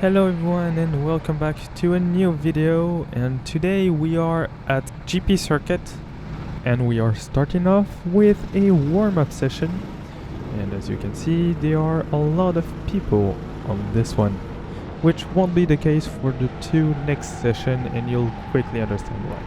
Hello everyone and welcome back to a new video, and today we are at GP Circuit and we are starting off with a warm-up session, and as you can see there are a lot of people on this one, which won't be the case for the two next session, and you'll quickly understand why.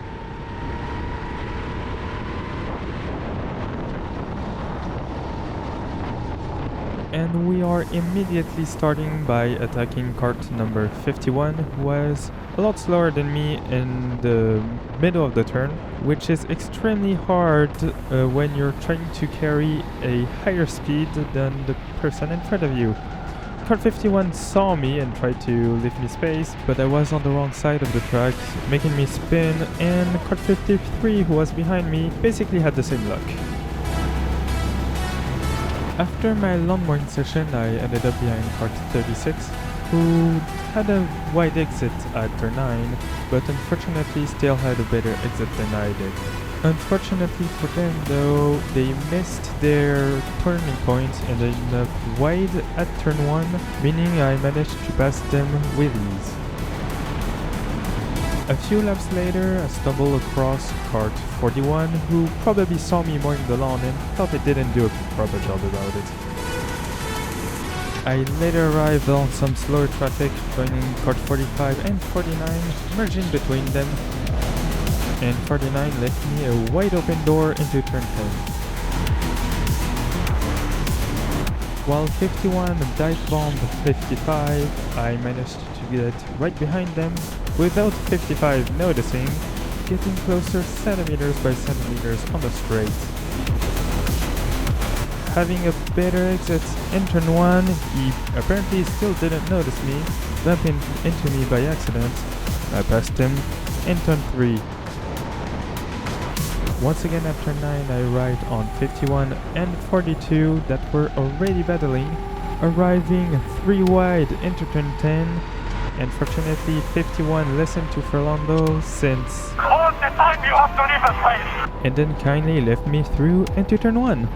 And we are immediately starting by attacking cart number 51, who was a lot slower than me in the middle of the turn, which is extremely hard when you're trying to carry a higher speed than the person in front of you. Cart 51 saw me and tried to leave me space, but I was on the wrong side of the track, making me spin, and cart 53, who was behind me, basically had the same luck. After my lawnmowing session, I ended up behind cart 36, who had a wide exit at turn 9, but unfortunately still had a better exit than I did. Unfortunately for them though, they missed their turning point and ended up wide at turn 1, meaning I managed to pass them with ease. A few laps later, I stumbled across cart 41, who probably saw me mowing the lawn and thought I didn't do a proper job about it. I later arrived on some slower traffic, joining cart 45 and 49, merging between them, and 49 left me a wide open door into turn 10. While 51 dive-bombed 55, I managed to get right behind them without 55 noticing, getting closer centimeters by centimeters on the straight. Having a better exit in turn 1, he apparently still didn't notice me, bumping into me by accident. I passed him in turn 3. Once again at turn 9, I arrived on 51 and 42 that were already battling, arriving 3 wide into turn 10, and fortunately 51 listened to Fernando since all the time you have to leave a place, and then kindly left me through into turn 1.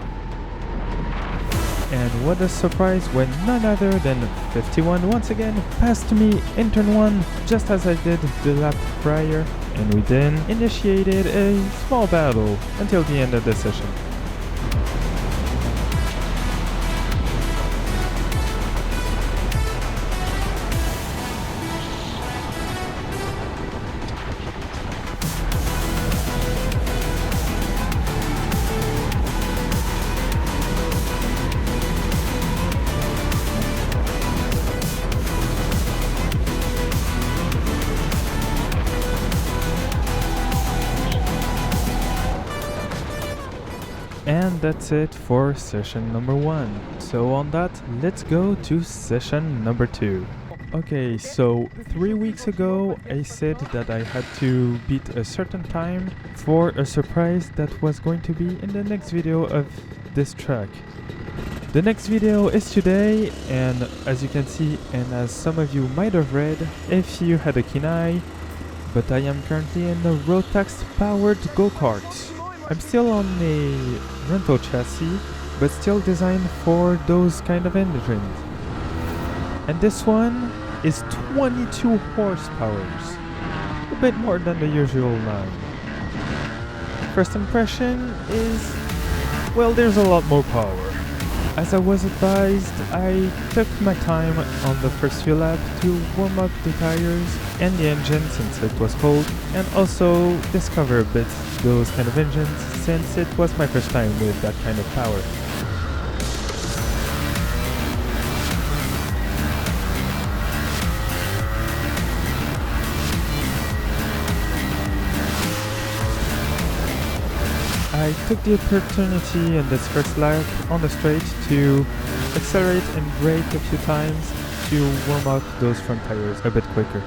And what a surprise when none other than 51 once again passed me in turn 1 just as I did the lap prior, and we then initiated a small battle until the end of the session. And that's it for session number 1. So on that, let's go to session number 2. Okay, so 3 weeks ago I said that I had to beat a certain time for a surprise that was going to be in the next video of this track. The next video is today, and as you can see, and as some of you might have read if you had a keen eye, but I am currently in a rotax powered go-kart. I'm still on a rental chassis, but still designed for those kind of engines. And this one is 22 horsepower, a bit more than the usual 9. First impression is, well, there's a lot more power. As I was advised, I took my time on the first few laps to warm up the tires and the engine since it was cold, and also discover a bit those kind of engines since it was my first time with that kind of power. I took the opportunity in this first lap on the straight to accelerate and brake a few times to warm up those front tires a bit quicker.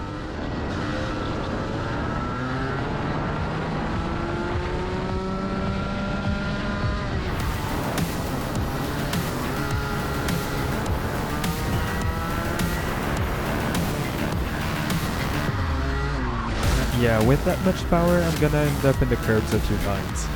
Yeah, with that much power, I'm gonna end up in the curbs a few times.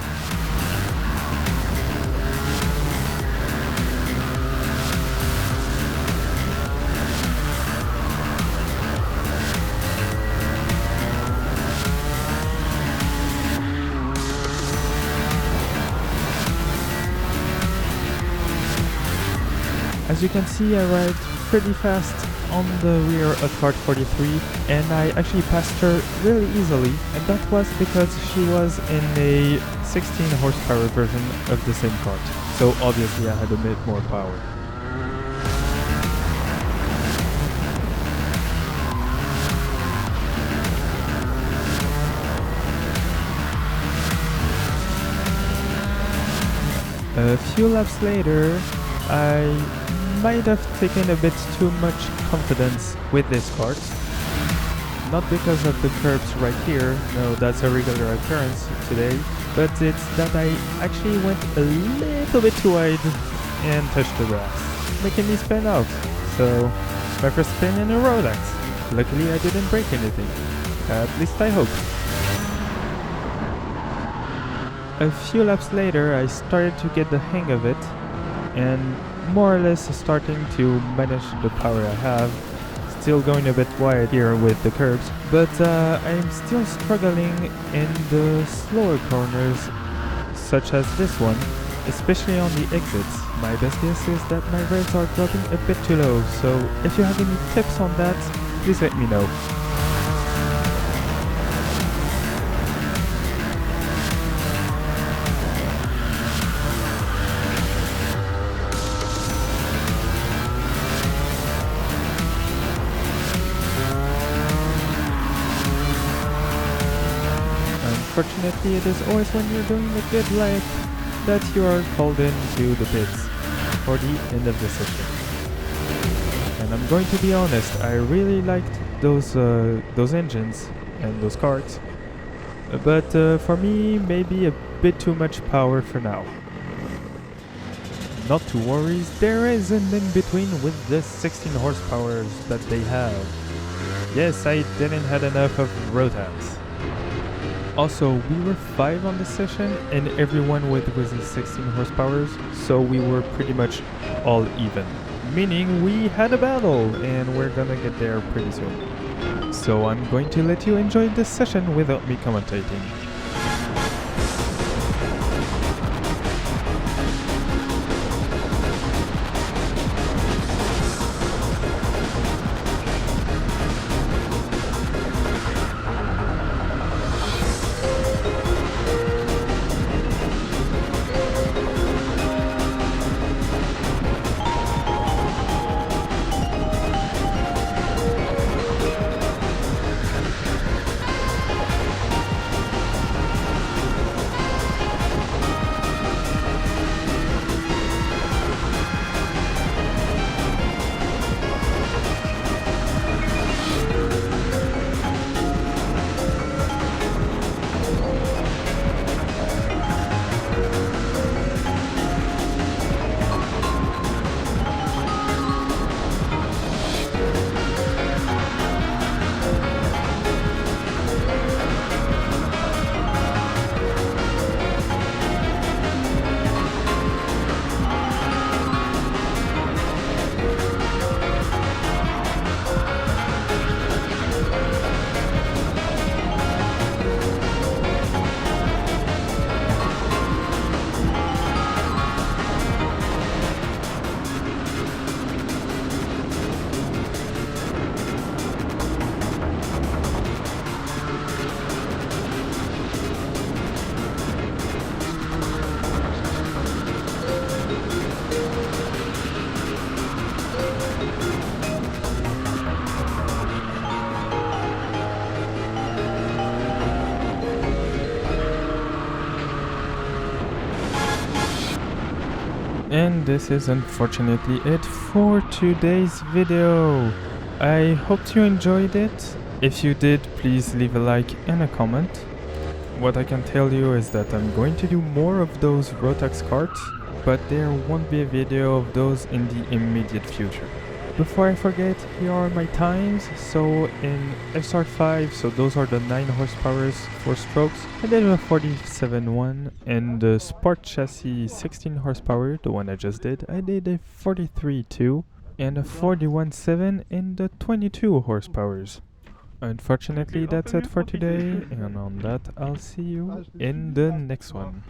As you can see, I ride pretty fast on the rear of kart 43, and I actually passed her really easily, and that was because she was in a 16 horsepower version of the same kart, so obviously I had a bit more power. A few laps later, I might have taken a bit too much confidence with this kart. Not because of the curbs right here, no, that's a regular occurrence today, but it's that I actually went a little bit too wide and touched the grass, making me spin out. So, my first spin in a rotax. Luckily I didn't break anything, at least I hope. A few laps later I started to get the hang of it, and more or less starting to manage the power I have. Still going a bit wide here with the curbs, but I'm still struggling in the slower corners, such as this one, especially on the exits. My best guess is that my revs are dropping a bit too low, so if you have any tips on that, please let me know. Unfortunately, it is always when you're doing a good lap that you are called into the pits for the end of the session. And I'm going to be honest, I really liked those engines and those karts, but for me, maybe a bit too much power for now. Not to worry, there is an in-between with the 16 horsepower that they have. Yes, I didn't have enough of rotax. Also, we were 5 on the session and everyone with the 16 horsepowers, so we were pretty much all even. Meaning we had a battle and we're gonna get there pretty soon. So I'm going to let you enjoy this session without me commentating. And this is unfortunately it for today's video. I hope you enjoyed it. If you did, please leave a like and a comment. What I can tell you is that I'm going to do more of those rotax karts, but there won't be a video of those in the immediate future. Before I forget, here are my times. So in SR5, so those are the 9 horsepowers, 4 strokes, I did a 47.1, and the Sport Chassis 16 horsepower, the one I just did, I did a 43.2, and a 41.7 in the 22 horsepowers. Unfortunately, that's it for today, and on that, I'll see you in the next one.